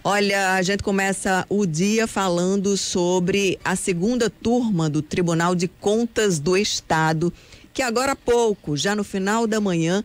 Olha, a gente começa o dia falando sobre a segunda turma do Tribunal de Contas do Estado, que agora há pouco, já no final da manhã,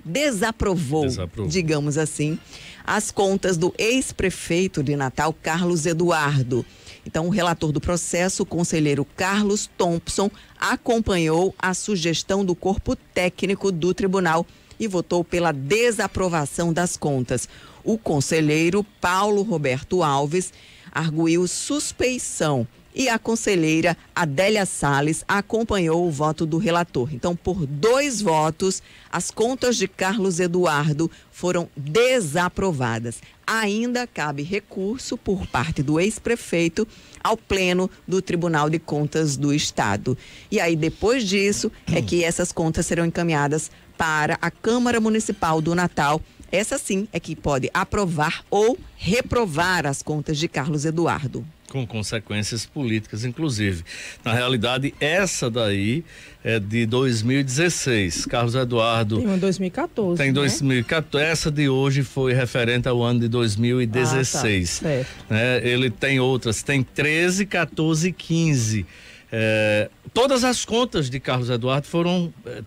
desaprovou, digamos assim, as contas do ex-prefeito de Natal, Carlos Eduardo. Então, o relator do processo, o conselheiro Carlos Thompson, acompanhou a sugestão do corpo técnico do tribunal e votou pela desaprovação das contas. O conselheiro Paulo Roberto Alves arguiu suspeição e a conselheira Adélia Salles acompanhou o voto do relator. Então, por 2 votos, as contas de Carlos Eduardo foram desaprovadas. Ainda cabe recurso por parte do ex-prefeito ao Pleno do Tribunal de Contas do Estado. E aí, depois disso, é que essas contas serão encaminhadas para a Câmara Municipal do Natal. Essa sim é que pode aprovar ou reprovar as contas de Carlos Eduardo. Com consequências políticas, inclusive. Na realidade, essa daí é de 2016. Carlos Eduardo... Tem uma 2014, Tem 2014. Essa de hoje foi referente ao ano de 2016. Tá, certo. Ele tem outras, tem 13, 14 e 15. Todas as contas de Carlos Eduardo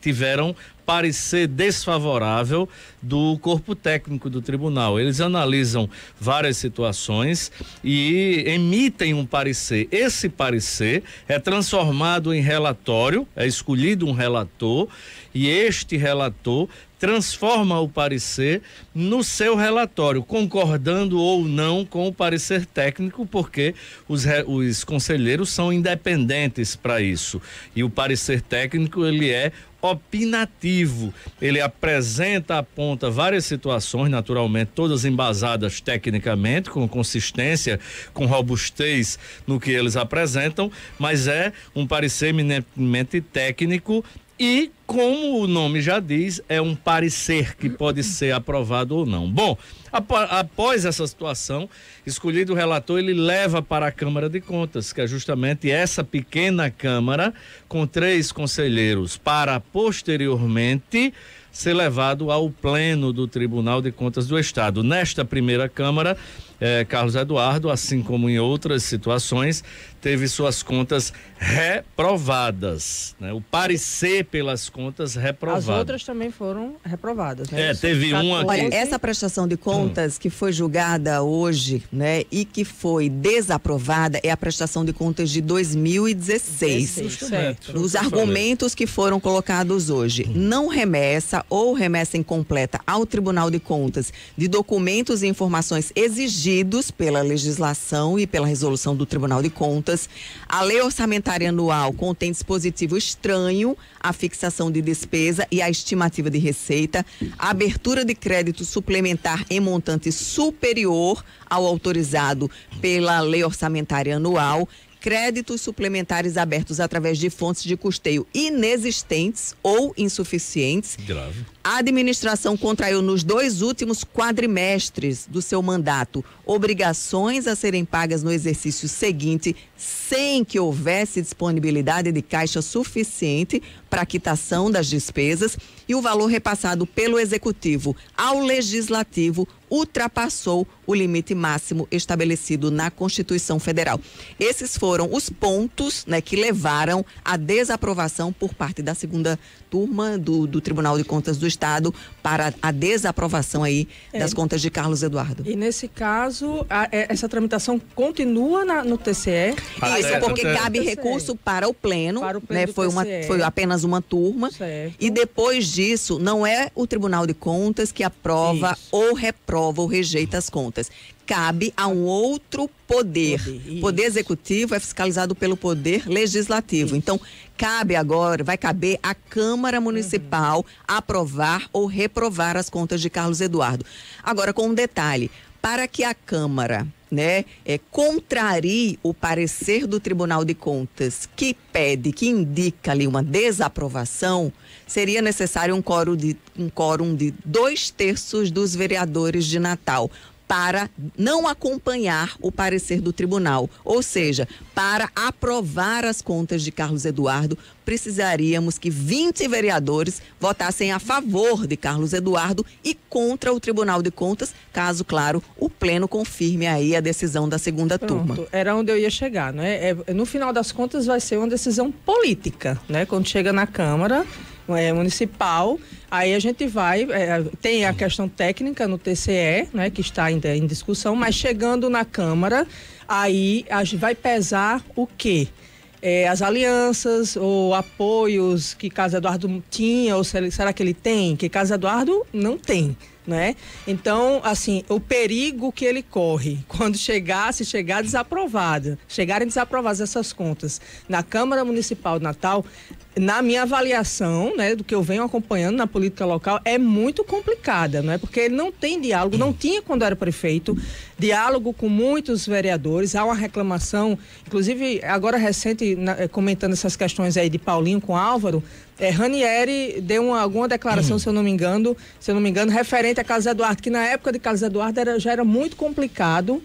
tiveram parecer desfavorável do corpo técnico do tribunal. Eles analisam várias situações e emitem um parecer. Esse parecer é transformado em relatório, é escolhido um relator e este relator transforma o parecer no seu relatório, concordando ou não com o parecer técnico, porque os conselheiros são independentes para isso. E o parecer técnico, ele é opinativo, ele aponta várias situações, naturalmente todas embasadas tecnicamente, com consistência, com robustez no que eles apresentam, mas é um parecer eminentemente técnico e, como o nome já diz, é um parecer que pode ser aprovado ou não. Bom, após essa situação, escolhido o relator, ele leva para a Câmara de Contas, que é justamente essa pequena Câmara, com 3 conselheiros, para posteriormente ser levado ao Pleno do Tribunal de Contas do Estado. Nesta primeira Câmara, Carlos Eduardo, assim como em outras situações, teve suas contas reprovadas, né? O parecer pelas contas reprovado. As outras também foram reprovadas, né? Teve uma Olha, essa prestação de contas que foi julgada hoje, né, e que foi desaprovada é a prestação de contas de 2016. Certo. Os argumentos que foram colocados hoje, não remessa ou remessa incompleta ao Tribunal de Contas de documentos e informações exigidos pela legislação e pela resolução do Tribunal de Contas. A lei orçamentária anual contém dispositivo estranho à fixação de despesa e à estimativa de receita, a abertura de crédito suplementar em montante superior ao autorizado pela lei orçamentária anual, créditos suplementares abertos através de fontes de custeio inexistentes ou insuficientes. Grave. A administração contraiu nos 2 últimos quadrimestres do seu mandato obrigações a serem pagas no exercício seguinte, sem que houvesse disponibilidade de caixa suficiente para a quitação das despesas, e o valor repassado pelo Executivo ao Legislativo ultrapassou o limite máximo estabelecido na Constituição Federal. Esses foram os pontos, né, que levaram à desaprovação por parte da segunda turma do Tribunal de Contas do Estado para a desaprovação aí das contas de Carlos Eduardo. E nesse caso, essa tramitação continua no TCE? Isso, porque cabe recurso para o Pleno, né? Foi apenas uma turma. Certo. E depois disso, não é o Tribunal de Contas que aprova ou reprova ou rejeita as contas. Cabe a um outro poder. O Poder Executivo é fiscalizado pelo Poder Legislativo. Então, vai caber à Câmara Municipal aprovar ou reprovar as contas de Carlos Eduardo. Agora, com um detalhe, para que a Câmara, né, contrarie o parecer do Tribunal de Contas que indica ali uma desaprovação, seria necessário um quórum de 2/3 dos vereadores de Natal. para não acompanhar o parecer do tribunal. Ou seja, para aprovar as contas de Carlos Eduardo, precisaríamos que 20 vereadores votassem a favor de Carlos Eduardo e contra o Tribunal de Contas, caso, claro, o Pleno confirme aí a decisão da segunda turma. Era onde eu ia chegar, né? No final das contas vai ser uma decisão política, né? Quando chega na Câmara municipal, aí a gente vai, tem a questão técnica no TCE, né, que está ainda em discussão, mas chegando na Câmara, aí a gente vai pesar o quê? As alianças ou apoios que Carlos Eduardo tinha, ou será que ele tem? Que Carlos Eduardo não tem, né? Então, assim, o perigo que ele corre quando chegarem desaprovadas essas contas na Câmara Municipal de Natal, na minha avaliação, né, do que eu venho acompanhando na política local, é muito complicada, não é? Porque ele não tem diálogo, não tinha quando era prefeito, diálogo com muitos vereadores, há uma reclamação, inclusive agora recente, comentando essas questões aí de Paulinho com Álvaro, Ranieri deu alguma declaração, se eu não me engano, referente a Carlos Eduardo, que na época de Carlos Eduardo já era muito complicado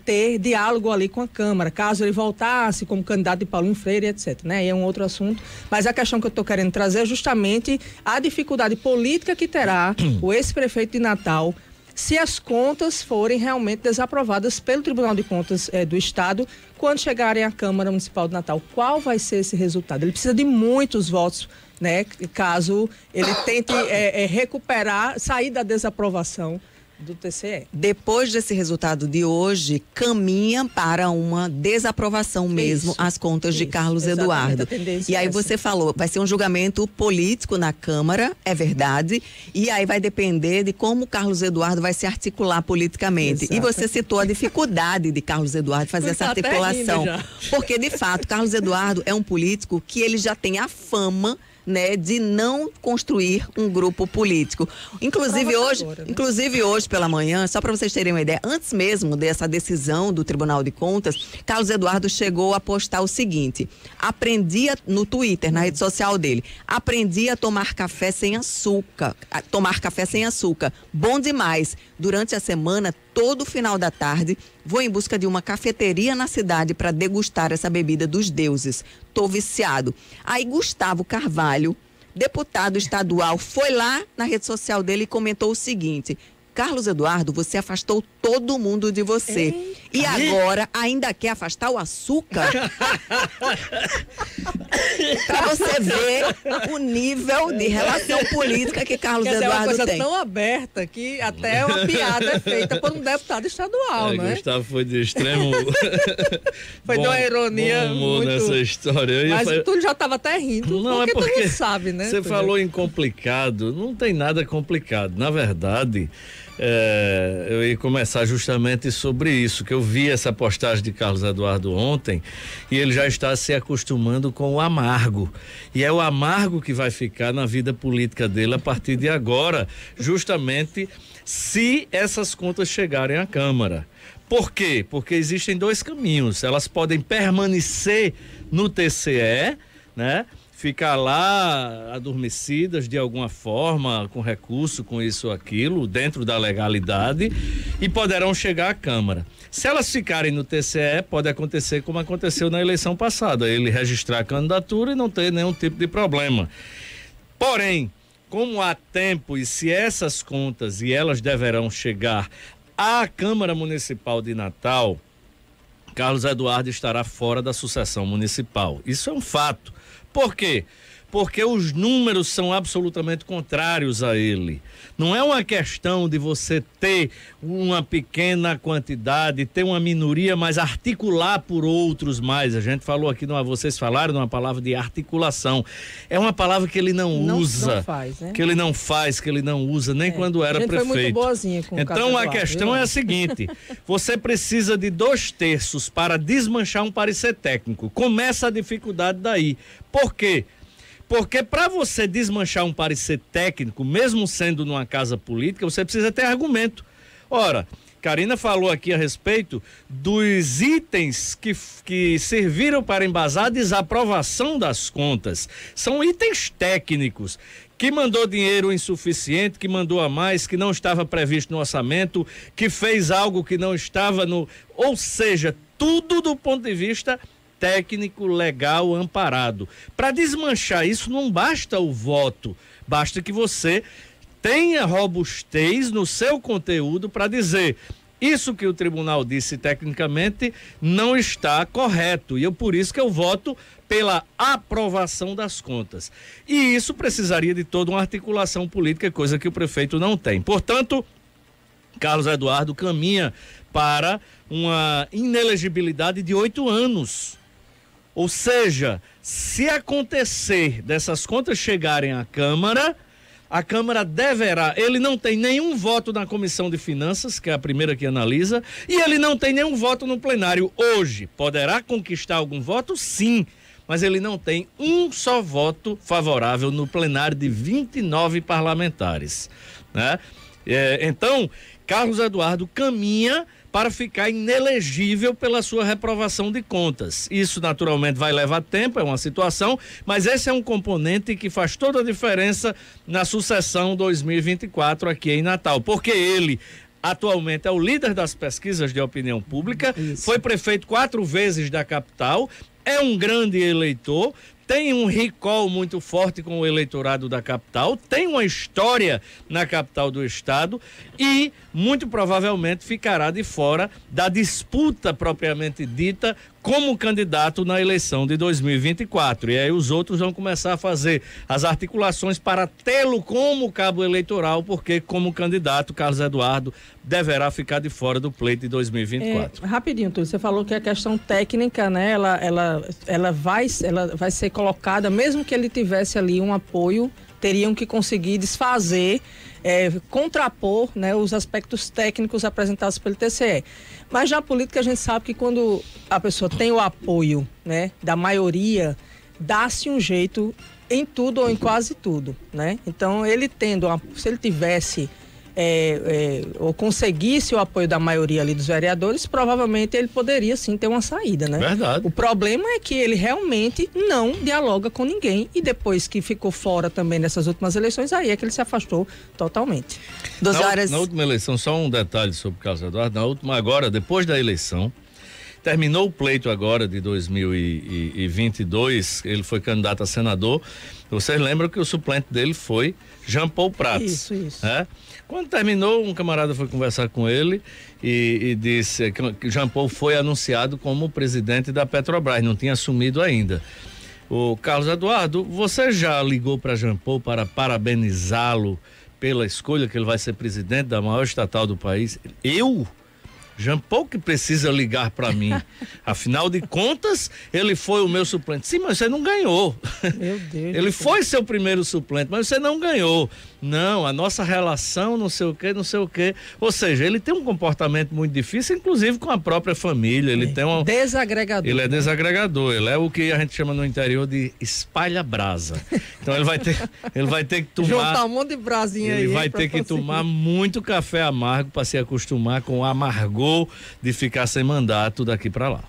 ter diálogo ali com a Câmara, caso ele voltasse como candidato de Paulinho Freire, etc, né? E é um outro assunto, mas a questão que eu estou querendo trazer é justamente a dificuldade política que terá o ex-prefeito de Natal se as contas forem realmente desaprovadas pelo Tribunal de Contas do Estado quando chegarem à Câmara Municipal de Natal. Qual vai ser esse resultado? Ele precisa de muitos votos, né? Caso ele tente recuperar, sair da desaprovação do TCE. Depois desse resultado de hoje, caminha para uma desaprovação mesmo as contas de Carlos Eduardo. E aí você falou, vai ser um julgamento político na Câmara, é verdade, e aí vai depender de como Carlos Eduardo vai se articular politicamente. Exato. E você citou a dificuldade de Carlos Eduardo fazer essa articulação. Porque, de fato, Carlos Eduardo é um político que ele já tem a fama, né, de não construir um grupo político. Inclusive hoje pela manhã, só para vocês terem uma ideia, antes mesmo dessa decisão do Tribunal de Contas, Carlos Eduardo chegou a postar o seguinte: no Twitter, na rede social dele, aprendi a tomar café sem açúcar. Bom demais. Durante a semana, todo final da tarde, vou em busca de uma cafeteria na cidade para degustar essa bebida dos deuses. Tô viciado. Aí Gustavo Carvalho, deputado estadual, foi lá na rede social dele e comentou o seguinte: Carlos Eduardo, você afastou todo mundo de você. E agora ainda quer afastar o açúcar? Pra você ver o nível de relação política que Carlos Eduardo tem. É uma coisa tão aberta que até uma piada é feita por um deputado estadual, né? Gustavo foi de extremo... Foi de uma ironia muito... nessa história. Mas tu já estava até rindo, não, porque tu não sabe, né? Você falou em complicado, não tem nada complicado. Na verdade... eu ia começar justamente sobre isso, que eu vi essa postagem de Carlos Eduardo ontem e ele já está se acostumando com o amargo, e é o amargo que vai ficar na vida política dele a partir de agora, justamente se essas contas chegarem à Câmara. Por quê? Porque existem dois caminhos: elas podem permanecer no TCE, né? Ficar lá adormecidas de alguma forma, com recurso, com isso ou aquilo, dentro da legalidade, e poderão chegar à Câmara. Se elas ficarem no TCE, pode acontecer como aconteceu na eleição passada, ele registrar a candidatura e não ter nenhum tipo de problema. Porém, como há tempo, e se essas contas, e elas deverão chegar à Câmara Municipal de Natal, Carlos Eduardo estará fora da sucessão municipal. Isso é um fato. Por quê? Porque os números são absolutamente contrários a ele. Não é uma questão de você ter uma pequena quantidade, ter uma minoria, mas articular por outros mais. A gente falou aqui, vocês falaram de uma palavra de articulação. É uma palavra que ele não usa. Não faz, né? Que ele não faz, que ele não usa, nem quando era prefeito. Foi muito boazinha com então a questão é a seguinte: você precisa de 2/3 para desmanchar um parecer técnico. Começa a dificuldade daí. Por quê? Porque para você desmanchar um parecer técnico, mesmo sendo numa casa política, você precisa ter argumento. Ora, Karina falou aqui a respeito dos itens que serviram para embasar a desaprovação das contas. São itens técnicos que mandou dinheiro insuficiente, que mandou a mais, que não estava previsto no orçamento, que fez algo que não estava no... Ou seja, tudo do ponto de vista técnico, legal, amparado. Para desmanchar isso, não basta o voto, basta que você tenha robustez no seu conteúdo para dizer: isso que o tribunal disse tecnicamente não está correto, e por isso que eu voto pela aprovação das contas. E isso precisaria de toda uma articulação política, coisa que o prefeito não tem. Portanto, Carlos Eduardo caminha para uma inelegibilidade de 8 anos. Ou seja, se acontecer dessas contas chegarem à Câmara, a Câmara deverá, ele não tem nenhum voto na Comissão de Finanças, que é a primeira que analisa, e ele não tem nenhum voto no plenário hoje. Poderá conquistar algum voto? Sim, mas ele não tem um só voto favorável no plenário de 29 parlamentares, né? Então, Carlos Eduardo caminha para ficar inelegível pela sua reprovação de contas. Isso naturalmente vai levar tempo, é uma situação, mas esse é um componente que faz toda a diferença na sucessão 2024 aqui em Natal, porque ele atualmente é o líder das pesquisas de opinião pública, foi prefeito 4 vezes da capital, é um grande eleitor, tem um recall muito forte com o eleitorado da capital, tem uma história na capital do estado e muito provavelmente ficará de fora da disputa propriamente dita como candidato na eleição de 2024. E aí os outros vão começar a fazer as articulações para tê-lo como cabo eleitoral, porque como candidato, Carlos Eduardo deverá ficar de fora do pleito de 2024. Rapidinho, Túlio, você falou que a questão técnica, né, ela vai ser colocada, mesmo que ele tivesse ali um apoio, teriam que conseguir desfazer, contrapor, né, os aspectos técnicos apresentados pelo TCE. Mas na política a gente sabe que quando a pessoa tem o apoio, né, da maioria, dá-se um jeito em tudo ou em quase tudo, né? Então ele se ele tivesse ou conseguisse o apoio da maioria ali dos vereadores, provavelmente ele poderia sim ter uma saída, né? Verdade. O problema é que ele realmente não dialoga com ninguém e depois que ficou fora também nessas últimas eleições, aí é que ele se afastou totalmente. Na última eleição, só um detalhe sobre o Carlos Eduardo, agora, depois da eleição, terminou o pleito agora de 2022, ele foi candidato a senador. Vocês lembram que o suplente dele foi Jean Paul Prats. Isso. Quando terminou, um camarada foi conversar com ele e disse que Jean Paul foi anunciado como presidente da Petrobras, não tinha assumido ainda. O Carlos Eduardo, você já ligou para Jean Paul para parabenizá-lo pela escolha que ele vai ser presidente da maior estatal do país? Eu? Jean Paul que precisa ligar para mim. Afinal de contas, ele foi o meu suplente. Sim, mas você não ganhou. Meu Deus. Ele foi seu primeiro suplente, mas você não ganhou. Não, a nossa relação, não sei o quê, não sei o quê. Ou seja, ele tem um comportamento muito difícil, inclusive com a própria família. Ele tem um desagregador. Ele é desagregador. Ele é o que a gente chama no interior de espalha-brasa. Então ele vai ter que tomar. Juntar um monte de brasinha aí. Ele vai ter que tomar muito café amargo para se acostumar com o amargor de ficar sem mandato daqui para lá.